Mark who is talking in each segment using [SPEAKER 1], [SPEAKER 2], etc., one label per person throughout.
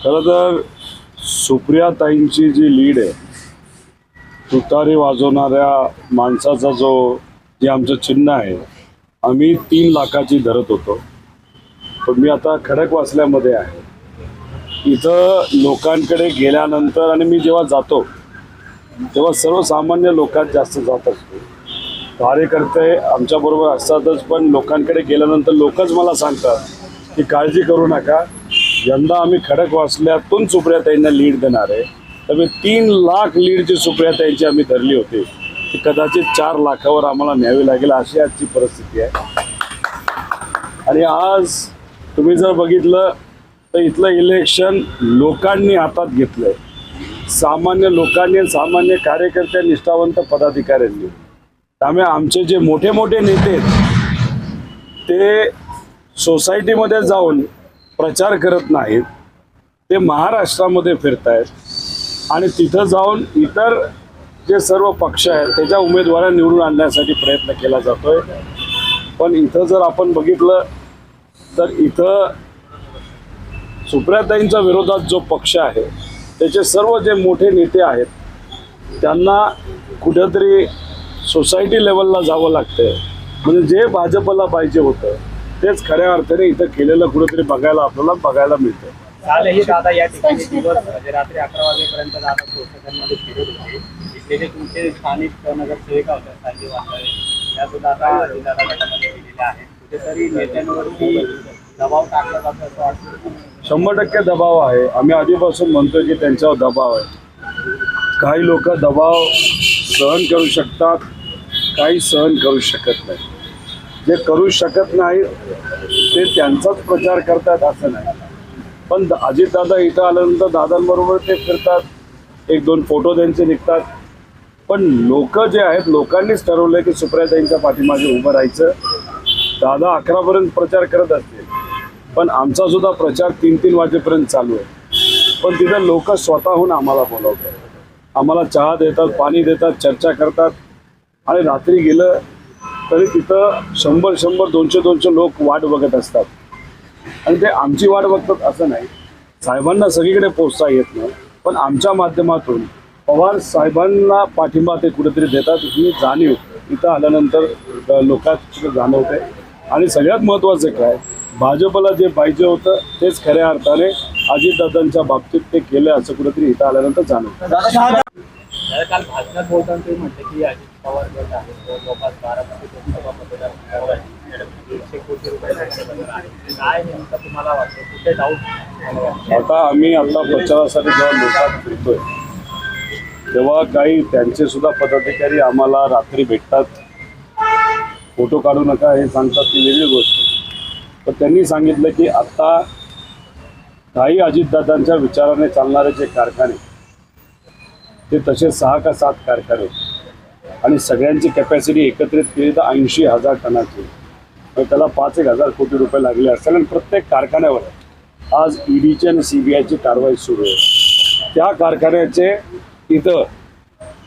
[SPEAKER 1] खरं तर सुप्रियाताईंची जी लीड आहे, तुतारी वाजवणाऱ्या माणसाचा जे आमचं चिन्ह आहे, आम्ही 3 लाखाची धरत होतो. पण मी आता खडकवासल्यामध्ये आहे. इथं लोकांकडे गेल्यानंतर आणि मी जेव्हा जातो तेव्हा सर्वसामान्य लोकांत जास्त जात असतो. कार्यकर्ते आमच्याबरोबर असतातच, पण लोकांकडे गेल्यानंतर लोकच मला सांगतात की काळजी करू नका, यंदा आम्ही खडकवासल्यातून सुप्रियाताईंना लीड देणार आहे. तर मी 3 लाख लीडची सुप्रियाताईंची आम्ही धरली होती, ती कदाचित 4 लाखावर आम्हाला न्यावी लागेल, अशी आजची परिस्थिती आहे. आणि आज तुम्ही जर बघितलं तर इथलं इलेक्शन लोकांनी हातात घेतलं आहे. सामान्य लोकांनी, सामान्य कार्यकर्ते, निष्ठावंत पदाधिकाऱ्यांनी. त्यामुळे आमचे जे मोठे मोठे नेते ते सोसायटीमध्ये जाऊन प्रचार करत नाहीत, ते महाराष्ट्रामध्ये फिरत आहेत आणि तिथं जाऊन इतर जे सर्व पक्ष आहेत त्याच्या उमेदवारांना निवडून आणण्यासाठी प्रयत्न केला जातोय. पण इथं जर आपण बघितलं तर इथं सुप्रियाताईंच्या विरोधात जो पक्ष आहे त्याचे सर्व जे मोठे नेते आहेत त्यांना कुठेतरी सोसायटी लेवलला जावं लागतंय. म्हणजे जे भाजपला पाहिजे होतं तेच खऱ्या अर्थाने इथं केलेलं कुठेतरी बघायला मिळतं.
[SPEAKER 2] कालही दादा या ठिकाणी दिवस रात्री 11 वाजेपर्यंत दादा सोसायट्यांमध्ये फिरत होते. इथले जे तुमचे स्थानिक नगरसेविका होत्या संजय वांजाळे, या सुद्धा आता दादा गटामध्ये गेलेल्या आहेत. कुठेतरी नेत्यांवरती दबाव टाकला जातो असं वाटतं?
[SPEAKER 1] 100% दबाव आहे. आम्ही आधीपासून म्हणतोय की त्यांच्यावर दबाव आहे. काही लोक दबाव सहन करू शकतात, काही सहन करू शकत नाही. जे करू शकत नाहीत ते त्यांचाच प्रचार करतात असं नाही. पण अजितदादा इथं आल्यानंतर दादांबरोबर ते फिरतात, 1-2 फोटो त्यांचे निघतात. पण लोक जे आहेत, लोकांनीच ठरवलं की सुप्रियाताईंच्या पाठीमागे उभं राहायचं. दादा 11पर्यंत प्रचार करत असतील, पण आमचा सुद्धा प्रचार 3-3 वाजेपर्यंत चालू आहे. पण तिथं लोक स्वतःहून आम्हाला बोलवतात, आम्हाला चहा देतात, पाणी देतात, चर्चा करतात. आणि रात्री गेलं तरी तिथं 100-100, 200-200 लोक वाट बघत असतात. आणि ते आमची वाट बघतात असं नाही. साहेबांना सगळीकडे पोचता येत नाही, पण आमच्या माध्यमातून पवार साहेबांना पाठिंबा ते कुठेतरी देतात. ही जाणीव इथं आल्यानंतर लोकांना जाणवते. आणि सगळ्यात महत्त्वाचं काय, भाजपला जे पाहिजे होतं तेच खऱ्या अर्थाने अजितदादांच्या बाबतीत ते केलं असं कुठेतरी इथं आल्यानंतर जाणवतं.
[SPEAKER 2] काल भाषणात बोलताना तुम्ही म्हटले की अजित पवार गट आहे तो जवळपास 12 लोकसभा मतदार आहे, 150 कोटी रुपये आहे. काय नेमकं तुम्हाला वाटतं, कुठे डाऊट?
[SPEAKER 1] आता आम्ही आता प्रचारासाठी जेव्हा लोकांत फिरतोय तेव्हा काही त्यांचे सुद्धा पदाधिकारी आम्हाला रात्री भेटतात, फोटो काढू नका हे सांगतात, ती वेगळी गोष्ट. पण त्यांनी सांगितलं की आता काही अजितदादांच्या विचाराने चालणारे जे कारखाने ते तसे 6 का 7 कारखाने आणि सगळ्यांची कॅपॅसिटी एकत्रित केली तर 80,000 टनाची. म्हणजे त्याला 5,000 कोटी रुपये लागले असतील. आणि प्रत्येक कारखान्यावर आज ईडीची आणि CBIची कारवाई सुरू आहे. त्या कारखान्याचे इथं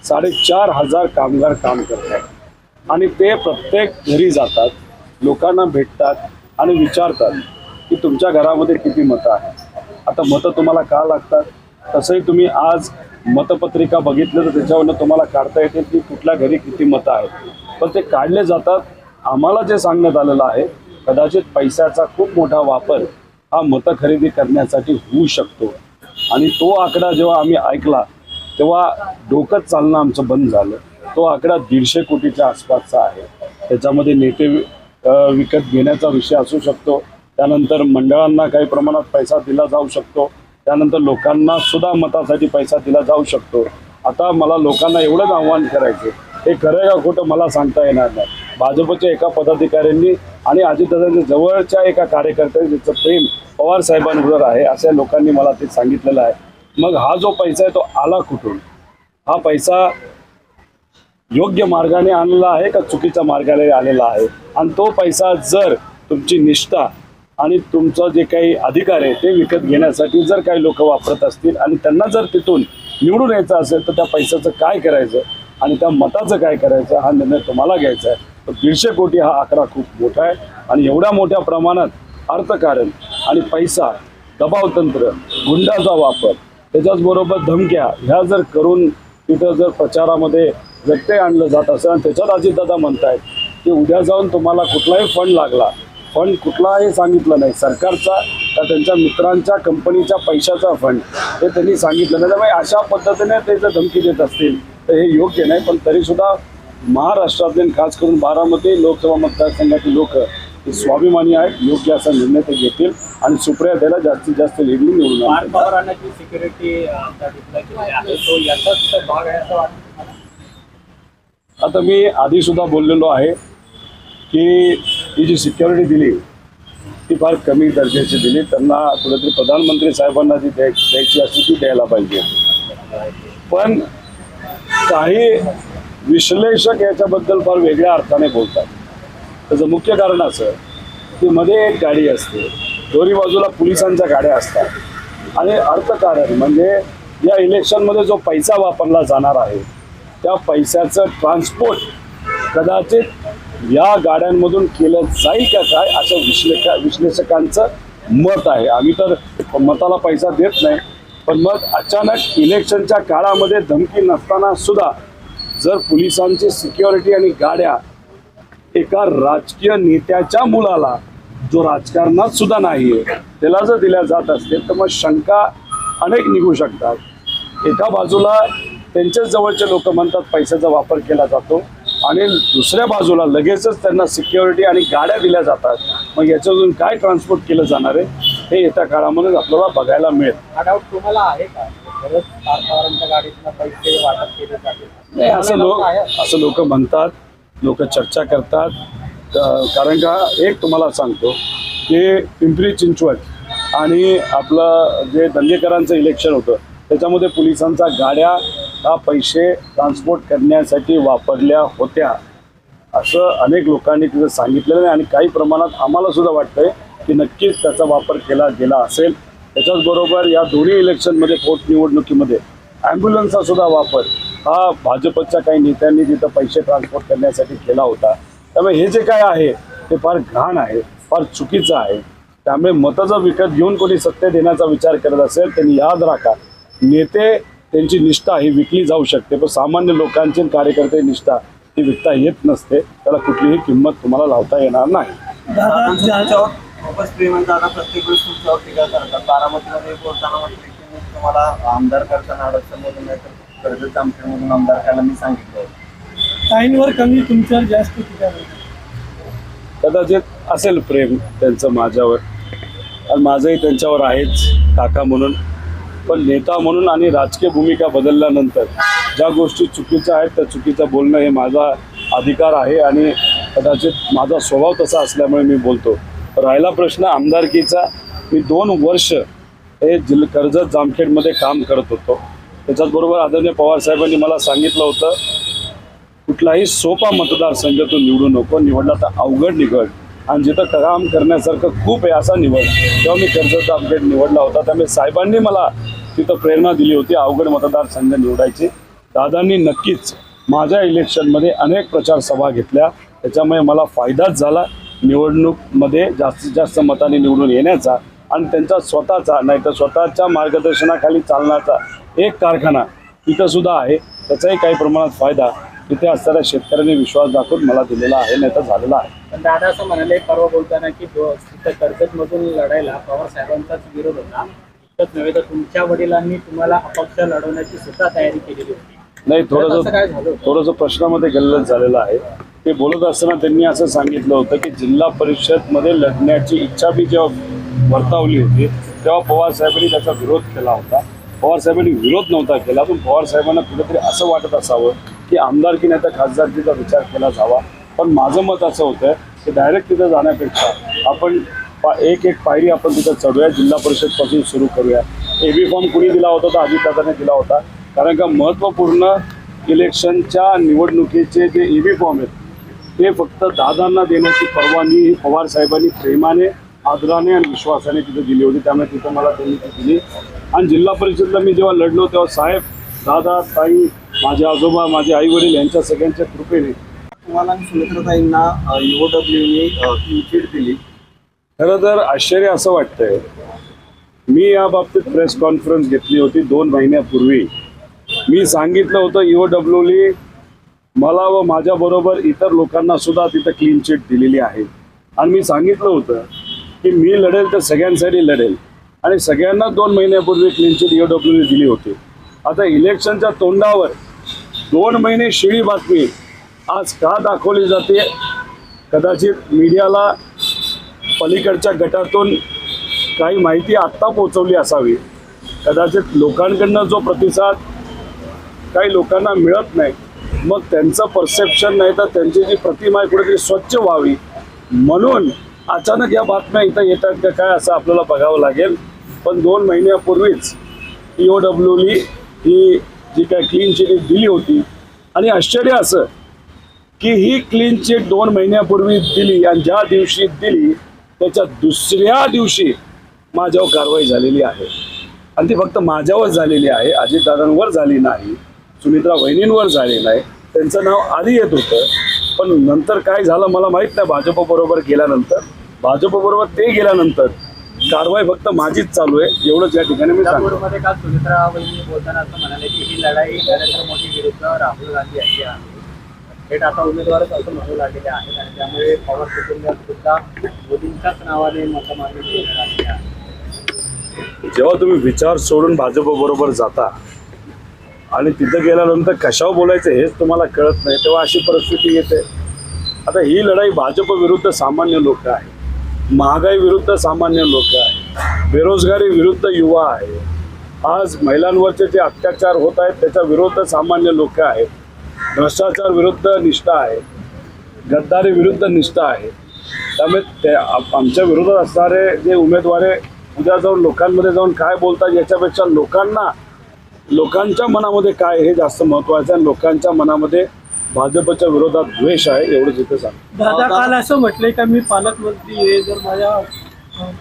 [SPEAKER 1] 4,500 कामगार काम करतात आणि ते प्रत्येक घरी जातात, लोकांना भेटतात आणि विचारतात की तुमच्या घरामध्ये किती मतं आहेत. आता मतं तुम्हाला का लागतात? तसंही तुम्ही आज मतपत्रिका बघितलं तर त्याच्यावरनं तुम्हाला काढता येते की कुठल्या घरी किती मतं आहेत. पण ते काढले जातात. आम्हाला जे सांगण्यात आलेलं आहे कदाचित पैशाचा खूप मोठा वापर हा मतं खरेदी करण्यासाठी होऊ शकतो. आणि तो आकडा जेव्हा आम्ही ऐकला तेव्हा डोकंच चालणं आमचं बंद झालं. तो आकडा 150 कोटीच्या आसपासचा आहे. त्याच्यामध्ये नेते विकत घेण्याचा विषय असू शकतो, त्यानंतर मंडळांना काही प्रमाणात पैसा दिला जाऊ शकतो, त्यानंतर लोकांना सुद्धा मतासाठी पैसा दिला जाऊ शकतो. आता मला लोकांना एवढंच आव्हान करायचं, हे खरं का खोटं मला सांगता येणार नाही. भाजपच्या एका पदाधिकाऱ्यांनी आणि अजितदादांच्या जवळच्या एका कार्यकर्त्यांनी ज्याचं प्रेम पवार साहेबांवर आहे अशा लोकांनी मला ते सांगितलेलं आहे. मग हा जो पैसा आहे तो आला कुठून? हा पैसा योग्य मार्गाने आणलेला आहे का चुकीच्या मार्गाने आलेला आहे? आणि तो पैसा जर तुमची निष्ठा आणि तुमचं जे काही अधिकार आहे ते विकत घेण्यासाठी जर काही लोक वापरत असतील आणि त्यांना जर तिथून निवडून यायचं असेल तर त्या पैशाचं काय करायचं आणि त्या मताचं काय करायचं हा निर्णय तुम्हाला घ्यायचा आहे. तर 150 कोटी हा आकडा खूप मोठा आहे आणि एवढ्या मोठ्या प्रमाणात अर्थकारण आणि पैसा दबावतंत्र, गुंडाचा वापर, त्याच्याचबरोबर धमक्या ह्या जर करून तिथं जर प्रचारामध्ये व्यत्यय आणलं जात असेल आणि त्याच्यात अजितदादा म्हणतायत की उद्या जाऊन तुम्हाला कुठलाही फंड लागला, फंड कुठलाही सांगितलं नाही, सरकारचा का त्यांच्या मित्रांच्या कंपनीच्या पैशाचा फंड हे त्यांनी सांगितलं नाही. त्यामुळे अशा पद्धतीने ते जर धमकी देत असतील तर हे योग्य नाही. पण तरीसुद्धा महाराष्ट्रातले खास करून बारामती लोकसभा मतदारसंघातील लोक हे स्वाभिमानी आहेत, योग्य असा निर्णय ते घेतील आणि सुप्रिया त्याला जास्तीत जास्त लीडनी निवडून आणतील.
[SPEAKER 2] पार्थ पवारांना जी सिक्युरिटी त्या डिप्लॉय केली आहे तो याचाच भाग आहे असं वाटतं तुम्हाला?
[SPEAKER 1] आता मी आधी सुद्धा बोललेलो आहे की ही जी सिक्युरिटी दिली ती फार कमी दर्जाची दिली. त्यांना कुठेतरी प्रधानमंत्री साहेबांना जी द्यायची असते ती द्यायला पाहिजे. पण काही विश्लेषक याच्याबद्दल फार वेगळ्या अर्थाने बोलतात. त्याचं मुख्य कारण असं की मध्ये एक गाडी असते, दोन्ही बाजूला पोलिसांच्या गाड्या असतात आणि अर्थकारण म्हणजे या इलेक्शनमध्ये जो पैसा वापरला जाणार आहे त्या पैशाचं ट्रान्सपोर्ट कदाचित या गाड्यांमधून केलं जाईल का काय असं विश्लेषकांचं मत आहे. आम्ही तर मताला पैसा देत नाही, पण मग अचानक इलेक्शनच्या काळामध्ये धमकी नसताना सुद्धा जर पोलिसांची सिक्युरिटी आणि गाड्या एका राजकीय नेत्याच्या मुलाला जो राजकारणात सुद्धा नाही आहे त्याला जर दिल्या जात असतील तर मग शंका अनेक निघू शकतात. एका बाजूला त्यांच्याच जवळचे लोक म्हणतात पैशाचा वापर केला जातो आणि दुसऱ्या बाजूला लगेचच त्यांना सिक्युरिटी आणि गाड्या दिल्या जातात. मग याच्यातून काय ट्रान्सपोर्ट केलं जाणार आहे हे येत्या काळामध्ये आपल्याला बघायला मिळेल.
[SPEAKER 2] हा डाऊट तुम्हाला आहे का? खरंच पार्थ पवारांच्या गाडीतून पैसे वाटप केले जाते?
[SPEAKER 1] नाही, असं लोक म्हणतात, लोक चर्चा करतात. कारण का एक तुम्हाला सांगतो की पिंपरी चिंचवड आणि आपलं जे दंगेकरांचं इलेक्शन होतं त्याच्यामध्ये पोलिसांच्या गाड्या हा पैसे ट्रान्सपोर्ट करण्यासाठी वापरल्या होत्या असं अनेक लोकांनी तिथं सांगितलेलं आहे आणि काही प्रमाणात आम्हाला सुद्धा वाटतंय की नक्कीच त्याचा वापर केला गेला असेल. त्याच्याचबरोबर या दोन्ही इलेक्शनमध्ये पोटनिवडणुकीमध्ये ॲम्ब्युलन्सचा सुद्धा वापर हा भाजपच्या काही नेत्यांनी तिथं पैसे ट्रान्सपोर्ट करण्यासाठी केला होता. त्यामुळे हे जे काय आहे ते फार घाण आहे, फार चुकीचं आहे. त्यामुळे मतं जर विकत घेऊन कोणी सत्य देण्याचा विचार करत असेल त्यांनी याद राखा, नेते त्यांची निष्ठा ही विकली जाऊ शकते पण सामान्य लोकांची कार्यकर्ते निष्ठा ही विकता येत नसते. त्याला कुठलीही किंमत तुम्हाला लावता येणार नाही.
[SPEAKER 3] दादा प्रत्येक वेळेस तुमच्यावर टीका करतात. बारामतीमध्ये बोलताना म्हटलं की तुम्हाला आमदार करताना अडचणमधून नाही तर कर्जत जामखेडमधून आमदार करायला मी सांगितलं.
[SPEAKER 4] ताईंवर कमी तुमच्यावर जास्त टीका करतात.
[SPEAKER 1] कदाचित असेल प्रेम त्यांचं माझ्यावर आणि माझंही त्यांच्यावर आहेच काका म्हणून. पण नेता म्हणून आणि राजकीय भूमिका बदलल्यानंतर ज्या गोष्टी चुकीच्या आहेत त्या चुकीचं बोलणं हे माझा अधिकार आहे आणि कदाचित माझा स्वभाव तसा असल्यामुळे मी बोलतो. राहिला प्रश्न आमदारकीचा, मी 2 वर्ष हे कर्जत जामखेडमध्ये काम करत होतो. त्याच्याचबरोबर आदरणीय पवारसाहेबांनी मला सांगितलं होतं कुठलाही सोपा मतदारसंघ तू निवडू नको, निवडला तर अवघड निवड आणि जिथं काम करण्यासारखं खूप आहे असा निवड. तेव्हा मी कर्जत जामखेड निवडला होता. त्यामुळे साहेबांनी मला तिथं प्रेरणा दिली होती अवघड मतदारसंघ निवडायची. दादांनी नक्कीच माझ्या इलेक्शनमध्ये अनेक प्रचार सभा घेतल्या, त्याच्यामुळे मला फायदाच झाला निवडणूकमध्ये जास्तीत जास्त मताने निवडून येण्याचा आणि त्यांचा स्वतःचा नाही तर स्वतःच्या मार्गदर्शनाखाली चालण्याचा एक कारखाना तिथं सुद्धा आहे. त्याचाही काही प्रमाणात फायदा तिथे असणाऱ्या शेतकऱ्यांनी विश्वास दाखवून मला दिलेला आहे नाही तर झालेला आहे.
[SPEAKER 2] पण दादा असं म्हणाले परवा बोलताना की तिथं कर्जतमधून लढायला पवार साहेबांचाच विरोध होता, इतकंच नव्हे तर तुमच्या वडिलांनी तुम्हाला अपक्ष लढवण्याची सुद्धा तयारी केलेली होती.
[SPEAKER 1] नाही,
[SPEAKER 2] काय झालं?
[SPEAKER 1] थोडंसं प्रश्नामध्ये गल्लत झालेलं आहे. ते बोलत असताना त्यांनी असं सांगितलं होतं की जिल्हा परिषदमध्ये लढण्याची इच्छा बी जेव्हा वर्तवली होती तेव्हा पवारसाहेबांनी त्याचा विरोध केला होता. पवारसाहेबांनी विरोध नव्हता केला, पण पवारसाहेबांना कुठेतरी असं वाटत असावं की आमदारकी नाही तर खासदारकीचा विचार केला जावा. पण माझं मत असं होतं की डायरेक्ट तिथं जाण्यापेक्षा आपण एक पायरी आपण तिथं चढूया, जिल्हा परिषदपासून सुरू करूया. एबी फॉर्म कुणी दिला होता तर अजितदादाने दिला होता. कारण का महत्त्वपूर्ण इलेक्शनच्या निवडणुकीचे जे एबी फॉर्म आहेत ते फक्त दादांना देण्याची परवानगी ही पवार साहेबांनी प्रेमाने, आदराने आणि विश्वासाने तिथे दिली होती. त्यामुळे तिथं मला त्यांनी ती दिली. आणि जिल्हा परिषदला मी जेव्हा लढलो तेव्हा साहेब, दादा, ताई, माझे आजोबा, माझे आई वडील यांच्या सगळ्यांच्या कृपेने
[SPEAKER 3] तुम्हाला आणि सुमित्राताईंना UOWनी क्लीन चिट दिली.
[SPEAKER 1] खरं तर आश्चर्य असं वाटतंय मी या बाबतीत प्रेस कॉन्फरन्स घेतली होती 2 महिन्यापूर्वी. मी सांगितलं होतं EOWनी मला व माझ्याबरोबर इतर लोकांना सुद्धा तिथं क्लीन चिट दिलेली आहे आणि मी सांगितलं होतं की मी लढेल तर सगळ्यांसाठी लढेल आणि सगळ्यांना 2 महिन्यापूर्वी क्लीन चिट EOWनी दिली होती. आता इलेक्शनच्या तोंडावर 2 महिने शिळी बातमी आज का दाखवली जाते? कदाचित मीडियाला पलीकडच्या गटातून काही माहिती आत्ता पोहोचवली असावी. कदाचित लोकांकडनं जो प्रतिसाद काही लोकांना मिळत नाही, मग त्यांचं परसेप्शन नाही तर त्यांची जी प्रतिमा आहे कुठेतरी स्वच्छ व्हावी म्हणून अचानक या बातम्या इथं येतात का काय असं आपल्याला बघावं लागेल. पण 2 महिन्यापूर्वीच EOWनी ही जी काय क्लीन चिट दिली होती आणि आश्चर्य असं की ही क्लीन चिट 2 महिन्यापूर्वी दिली आणि ज्या दिवशी दिली त्याच्या दुसऱ्या दिवशी माझ्यावर कारवाई झालेली आहे आणि ती फक्त माझ्यावर झालेली आहे, अजितदादांवर झाली नाही, सुमित्रा वहिनींवर झाली नाही. त्यांचं नाव आधी येत होतं पण नंतर काय झालं मला माहीत नाही. भाजपबरोबर ते गेल्यानंतर कारवाई फक्त माझीच चालू आहे एवढंच या ठिकाणी मी सांगतो.
[SPEAKER 2] नागपूरमध्ये काल सुमित्रा वहिनी बोलताना असं म्हणाले की ही लढाई नरेंद्र मोदी विरुद्ध राहुल गांधी यांची आहे. थेट आता उमेदवारच असं म्हणू लागलेले आहेत आणि त्यामुळे पवार कुटुंबात सुद्धा मोदींच्याच नावाने मतमागणी झाली आहे.
[SPEAKER 1] जेव्हा तुम्ही विचार सोडून भाजपबरोबर जाता आणि तिथं गेल्यानंतर कशावर बोलायचं हेच तुम्हाला कळत नाही तेव्हा अशी परिस्थिती येते. आता ही लढाई भाजप विरुद्ध सामान्य लोक आहे, महागाई विरुद्ध सामान्य लोक आहे, बेरोजगारी विरुद्ध युवा आहे, आज महिलांवरचे जे अत्याचार होत आहेत त्याच्या विरुद्ध सामान्य लोक आहेत, भ्रष्टाचार विरुद्ध निष्ठा आहे, गद्दारी विरुद्ध निष्ठा आहे. त्यामुळे ते आमच्या विरोधात असणारे जे उमेदवार आहे उद्या जाऊन लोकांमध्ये जाऊन काय बोलतात याच्यापेक्षा लोकांच्या मनामध्ये काय हे जास्त महत्त्वाचं आहे. लोकांच्या मनामध्ये भाजपच्या विरोधात द्वेष आहे एवढंच इथं सांग.
[SPEAKER 4] दादा काल असं म्हटलंय का मी पालकमंत्री आहे, जर माझ्या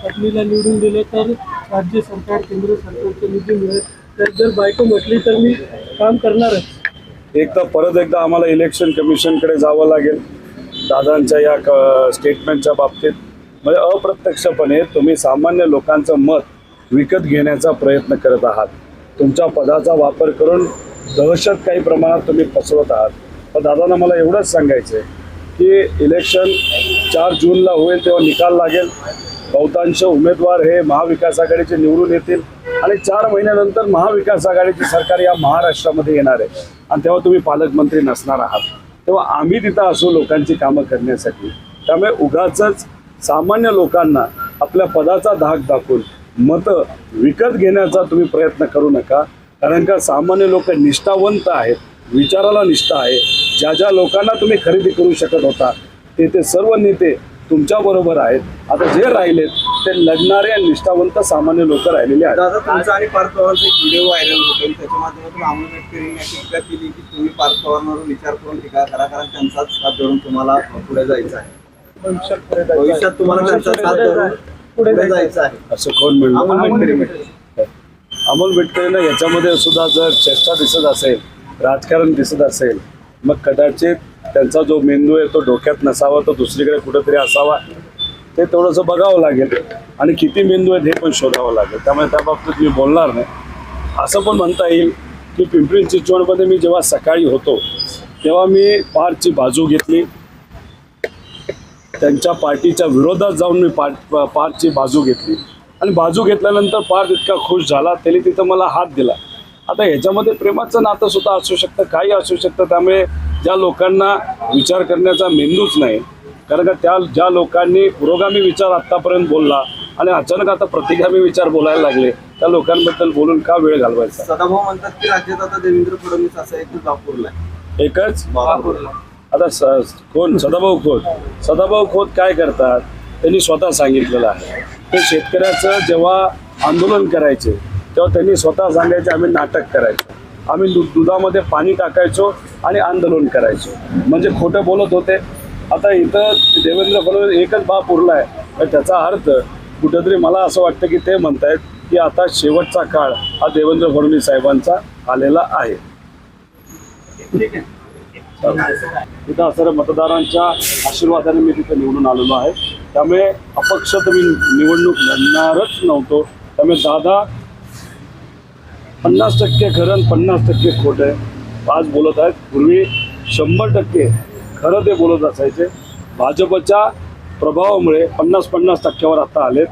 [SPEAKER 4] पत्नीला निवडून दिले तर राज्य सरकार केंद्र सरकारचे निधी मिळेल, तर जर बायको म्हटली तर मी काम करणारच.
[SPEAKER 1] एक तर परत एकदा आम्हाला इलेक्शन कमिशनकडे जावं लागेल दादांच्या या स्टेटमेंटच्या बाबतीत. म्हणजे अप्रत्यक्षपणे तुम्ही सामान्य लोकांचं मत विकत घेण्याचा प्रयत्न करत आहात. तुमच्या पदाचा वापर करून दहशत काही प्रमाणात तुम्ही पसरवत आहात. पण दादांना मला एवढंच सांगायचं आहे की इलेक्शन 4 जूनला होईल तेव्हा निकाल लागेल. बहुतांश उमेदवार हे महाविकास आघाडीचे निवडून येतील आणि 4 महिन्यानंतर महाविकास आघाडीची सरकार या महाराष्ट्रामध्ये येणार आहे आणि तेव्हा तुम्ही पालकमंत्री नसणार आहात. तेव्हा आम्ही तिथं असू लोकांची कामं करण्यासाठी. त्यामुळे उगाचच सामान्य लोकांना आपल्या पदाचा धाक दाखवून मतं विकत घेण्याचा तुम्ही प्रयत्न करू नका. कारण का सामान्य लोक निष्ठावंत आहेत, विचाराला निष्ठा आहे. ज्या लोकांना तुम्ही खरेदी करू शकत होता ते सर्व नेते तुमच्याबरोबर आहेत. आता जे राहिलेत ते लढणारे आणि निष्ठावंत सामान्य लोक राहिलेले आहेत.
[SPEAKER 3] दादा तुमचा आणि पार्थ पवारचा एक व्हिडिओ व्हायरल होतो त्याच्या माध्यमातून अमोल मेटकरींनी अशी टीका केली की तुम्ही पार्थ पवारांवर विचार करून टीका करा कारण त्यांचाच साथ धरून तुम्हाला पुढे जायचं आहे. भविष्यात तुम्हाला त्यांचा साथ धरून पुढे जायचं आहे
[SPEAKER 1] असं कोण म्हणलं? अमोल मेटकरींना याच्यामध्ये सुद्धा जर चेष्टा दिसत असेल, राजकारण दिसत असेल, मग कदाचित त्यांचा जो मेंदू आहे तो डोक्यात नसावा, तो दुसरीकडे कुठेतरी असावा. ते थोडंसं बघावं लागेल आणि किती मेंदू आहेत हे पण शोधावं लागेल. त्यामुळे त्या बाबतीत मी बोलणार नाही. असं पण म्हणता येईल की पिंपरी चिंचवडमध्ये मी जेव्हा सकाळी होतो तेव्हा मी पार्थची बाजू घेतली. त्यांच्या पार्टीच्या विरोधात जाऊन मी पार्थची बाजू घेतली आणि बाजू घेतल्यानंतर पार्थ इतका खुश झाला, त्याने तिथं मला हात दिला. आता ह्याच्यामध्ये प्रेमाचं नातं सुद्धा असू शकतं, काही असू शकतं. त्यामुळे ज्या लोकांना विचार करण्याचा मेंदूच नाही, कारण का ज्या लोकांनी पुरोगामी विचार आत्तापर्यंत बोलला आणि अचानक आता प्रतिगामी विचार बोलायला लागले त्या लोकांबद्दल बोलून का वेळ घालवायचा.
[SPEAKER 3] सदाभाऊ म्हणतात की राज्यात आता देवेंद्र फडणवीस असा एक बापूरला
[SPEAKER 1] एकच
[SPEAKER 3] बापूरला
[SPEAKER 1] आता कोण? सदाभाऊ खोत काय करतात त्यांनी स्वतः सांगितलेलं आहे. ते शेतकऱ्याचं जेव्हा आंदोलन करायचे तेव्हा त्यांनी स्वतः सांगायचे आम्ही नाटक करायचो, आम्ही दुधामध्ये पाणी टाकायचो आणि आंदोलन करायचो, म्हणजे खोटं बोलत होते. आता इथं देवेंद्र फडणवीस एकच बाप उरला आहे. त्याचा अर्थ कुठेतरी मला असं वाटतं की ते म्हणतायत की आता शेवटचा काळ हा देवेंद्र फडणवीस साहेबांचा आलेला आहे. तिथं असणाऱ्या मतदारांच्या आशीर्वादाने मी तिथं निवडून आलेलो आहे. त्यामुळे अपक्ष तर मी निवडणूक लढणारच नव्हतो. त्यामुळे दादा 50% खरं आणि 50% खोटं आहे आज बोलत आहेत. पूर्वी 100% खरं ते बोलत असायचे. भाजपच्या प्रभावामुळे 50% आता आलेत.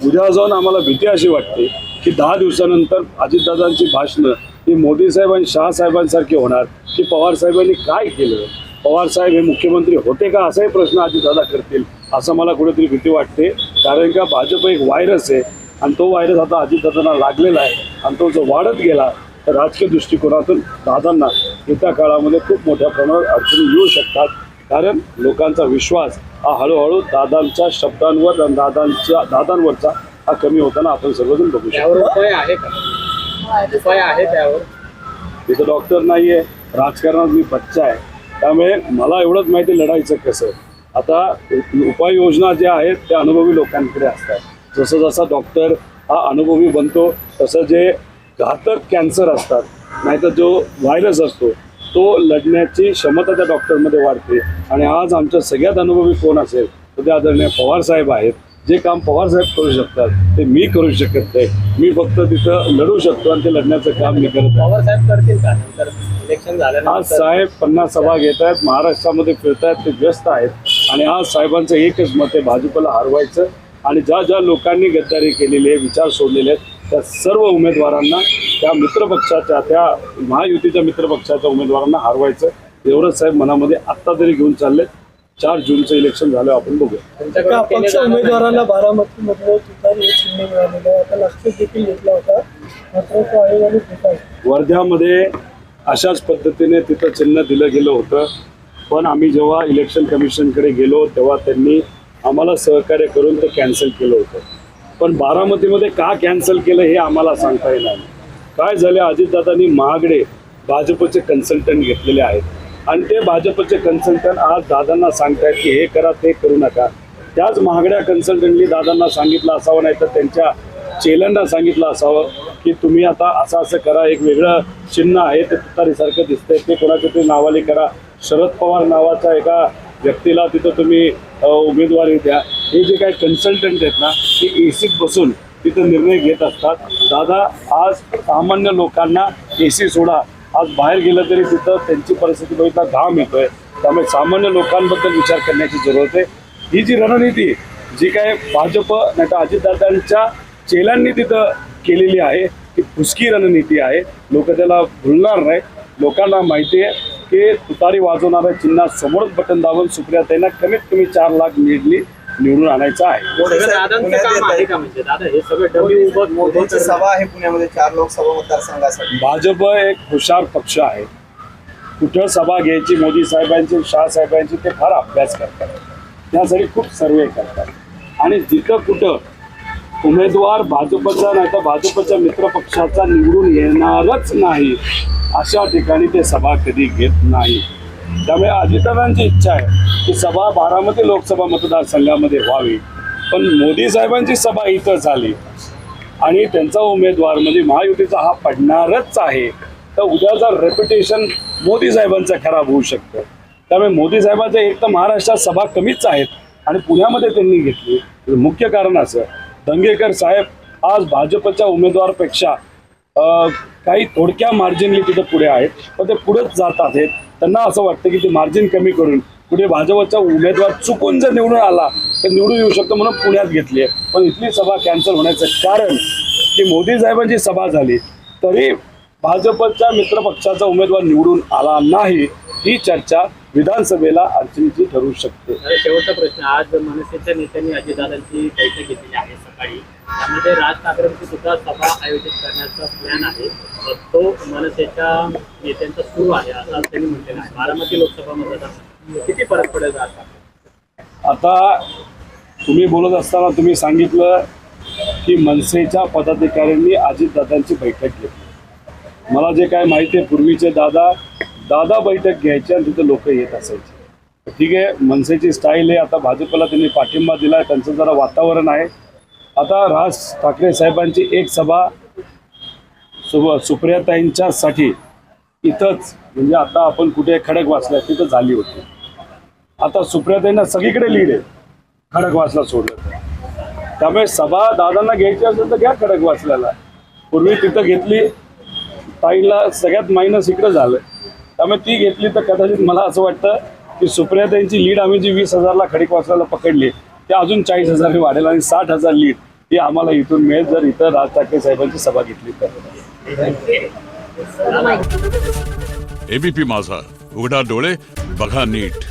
[SPEAKER 1] उद्या जाऊन आम्हाला भीती अशी वाटते की 10 दिवसानंतर अजितदादांची भाषणं ही मोदी साहेब आणि शहा साहेबांसारखी होणार की पवार साहेबांनी काय केलं, पवार साहेब हे मुख्यमंत्री होते का, असाही प्रश्न अजितदादा करतील असं मला कुठेतरी भीती वाटते. कारण का भाजप एक व्हायरस आहे आणि तो व्हायरस आता अजितदादांना लागलेला आहे आणि तो जो वाढत गेला तर राजकीय दृष्टिकोनातून दादांना येत्या काळामध्ये खूप मोठ्या प्रमाणात अडचणी येऊ शकतात. कारण लोकांचा विश्वास हा हळूहळू दादांच्या शब्दांवर आणि दादांवरचा हा कमी होताना आपण सर्वजण बघू शकतो.
[SPEAKER 2] त्यावर उपाय आहे का? उपाय आहे त्यावर?
[SPEAKER 1] तिथं डॉक्टर नाही आहे, राजकारणात मी बच्चा आहे, त्यामुळे मला एवढंच माहिती लढायचं कसं. आता उपाययोजना ज्या आहेत त्या अनुभवी लोकांकडे असतात. जसं जसा डॉक्टर हा अनुभवी बनतो तसं जे घातक कॅन्सर असतात नाहीतर जो व्हायरस असतो तो लढण्याची क्षमता त्या डॉक्टरमध्ये वाढते. आणि आज आमच्या सगळ्यात अनुभवी कोण असेल तर ते आदरणीय पवारसाहेब आहेत. जे काम पवारसाहेब करू शकतात ते मी करू शकत नाही. मी फक्त तिथं लढू शकतो आणि ते लढण्याचं काम मी करत आहे.
[SPEAKER 2] पवार साहेब करतील का नंतर इलेक्शन
[SPEAKER 1] आज
[SPEAKER 2] झाल्यानंतर?
[SPEAKER 1] साहेब 50 सभा घेत आहेत, महाराष्ट्रामध्ये फिरत आहेत, ते व्यस्त आहेत. आणि आज साहेबांचं एकच मत आहे, भाजपला हरवायचं. आणि ज्या ज्या लोकांनी गद्दारी केलेली आहे, विचार सोडलेले आहेत त्या सर्व उमेदवारांना, त्या मित्रपक्षाच्या, त्या महायुतीच्या मित्रपक्षाच्या उमेदवारांना हरवायचं. एवढंच साहेब मनामध्ये आत्ता तरी घेऊन चालले. 4 जूनचं इलेक्शन झालं आपण बघूया.
[SPEAKER 2] तुमच्याकडे
[SPEAKER 4] अपक्ष
[SPEAKER 2] केले जाणार नाही
[SPEAKER 4] उमेदवाराला बारामतीमधलं तुतारी एक चिन्ह मिळालेलं आहे. आता लक्षात देखील घेतला होता, मात्र तो आयोगाने फेटाळला.
[SPEAKER 1] वर्ध्यामध्ये अशाच पद्धतीने तिथं चिन्ह दिलं गेलं होतं. पण आम्ही जेव्हा इलेक्शन कमिशनकडे गेलो तेव्हा त्यांनी आम्हाला सहकार्य करून ते कॅन्सल केलं होतं. पण बारामतीमध्ये का कॅन्सल केलं हे आम्हाला सांगता येणार नाही. काय झालं, अजितदादांनी महागडे भाजपचे कन्सल्टंट घेतलेले आहेत आणि ते भाजपचे कन्सल्टंट आज दादांना सांगतायत की हे करा ते करू नका. त्याच महागड्या कन्सल्टंटनी दादांना सांगितलं असावं, नाही तर त्यांच्या चेल्यांना सांगितलं असावं की तुम्ही आता असं असं करा, एक वेगळं चिन्ह आहे ते तुतारीसारखं दिसतंय ते कोणाच्या तरी नावाने करा, शरद पवार नावाचा एका व्यक्तीला तिथं तुम्ही उमेदवारी द्या. हे जे काही कन्सल्टंट आहेत ना ते एसीत बसून तिथं निर्णय घेत असतात. दादा आज सामान्य लोकांना एसी सोडा, आज बाहेर गेलं तरी तिथं त्यांची परिस्थिती बघितला घाम येतोय. त्यामुळे सामान्य लोकांबद्दल विचार करण्याची जरूरत आहे. ही जी रणनीती जी काय भाजप नाही तर अजितदादांच्या चेलांनी तिथं केलेली आहे ती फुसकी रणनीती आहे. लोक त्याला भुलणार नाही. लोकांना माहिती आहे की तुतारी वाजवणाऱ्या चिन्हासमोरच बटन दाबून सुप्रियाताईंना कमीत कमी 4 लाख लीडनी निवडून आणायचं आहे.
[SPEAKER 2] सगळं दादांचं काम आहे का? म्हणजे दादा हे सगळं डमी उभं
[SPEAKER 3] मोदींची सभा आहे पुण्यामध्ये 4 लोकसभा मतदारसंघासाठी.
[SPEAKER 1] भाजप एक हुशार पक्ष आहे. कुठं सभा घ्यायची मोदी साहेबांची शहा साहेबांची ते फार अभ्यास करतात, त्यासाठी खूप सर्वे करतात. आणि जिथं कुठं उमेदवार भाजपचा नाही तर भाजपच्या मित्रपक्षाचा निवडून येणारच नाही अशा ठिकाणी ते सभा कधी घेत नाही. त्यामुळे अजितदादांची इच्छा आहे की सभा बारामती लोकसभा मतदारसंघामध्ये व्हावी. पण मोदी साहेबांची सभा इथं झाली आणि त्यांचा उमेदवार म्हणजे महायुतीचा हा पडणारच आहे तर उद्याचा रेप्युटेशन मोदी साहेबांचं खराब होऊ शकतं. त्यामुळे मोदी साहेबांचं एक तर महाराष्ट्रात सभा कमीच आहेत आणि पुण्यामध्ये त्यांनी घेतली. मुख्य कारण असं, दंगेकर साहेब आज भाजपच्या उमेदवारापेक्षा काही थोडक्या मार्जिनली तिथं पुढे आहेत, पण ते पुढेच जात आहेत. त्यांना असं वाटतं की ते मार्जिन कमी करून पुढे भाजपचा उमेदवार चुकून जर निवडून आला तर निवडून येऊ शकतो म्हणून पुण्यात घेतली आहे. पण इथली सभा कॅन्सल होण्याचं कारण की मोदी साहेबांची सभा झाली तरी भाजपच्या मित्रपक्षाचा उमेदवार निवडून आला नाही, ही चर्चा विधानसभेला अडचणीची ठरू शकते.
[SPEAKER 2] शेवटचा प्रश्न, आज मनसेच्या नेत्यांनी अजितदादांची बैठक घेतलेली आहे सकाळी. त्यामध्ये राज ठाकरेंची सुद्धा सभा आयोजित करण्याचा प्लॅन आहे. तो मनसेच्या नेत्यांचा सुरू आहे असं त्यांनी म्हटलेलं आहे. बारामती लोकसभा मतदारसंघ किती फरक पडेल
[SPEAKER 1] आता तुम्ही बोलत असताना तुम्ही सांगितलं की मनसेच्या पदाधिकाऱ्यांनी अजितदादांची बैठक घेतली. मला जे काय माहिती आहे, पूर्वीचे दादा बैठक घ्यायचे आणि तिथे लोक येत असायचे. ठीक आहे, मनसेची स्टाईल आहे. आता भाजपला त्यांनी पाठिंबा दिला आहे, त्यांचं जरा वातावरण आहे. आता राज ठाकरे साहेबांची एक सभा सुप्रियाताईंच्यासाठी इथंच म्हणजे आता आपण कुठे खडकवासला तिथं झाली होती. आता सुप्रियाताईंना सगळीकडे लीड आहे, खडकवासला सोडलं. त्यामुळे सभा दादांना घ्यायची असेल तर घ्या खडकवासल्याला. पूर्वी तिथं घेतली, ताईला सगळ्यात मायनस इकडं झालं, त्यामुळे ती घेतली तर कदाचित मला असं वाटतं की सुप्रियाताईंची लीड आम्ही जी 20,000ला खडकवासल्याला पकडली ते अजून 40,000 वाढेल आणि 60,000 लीड ही आम्हाला इथून मिळेल जर इथं राज ठाकरे साहेबांची सभा घेतली तर.
[SPEAKER 5] एबीपी माझा, उघडा डोळे बघा नीट.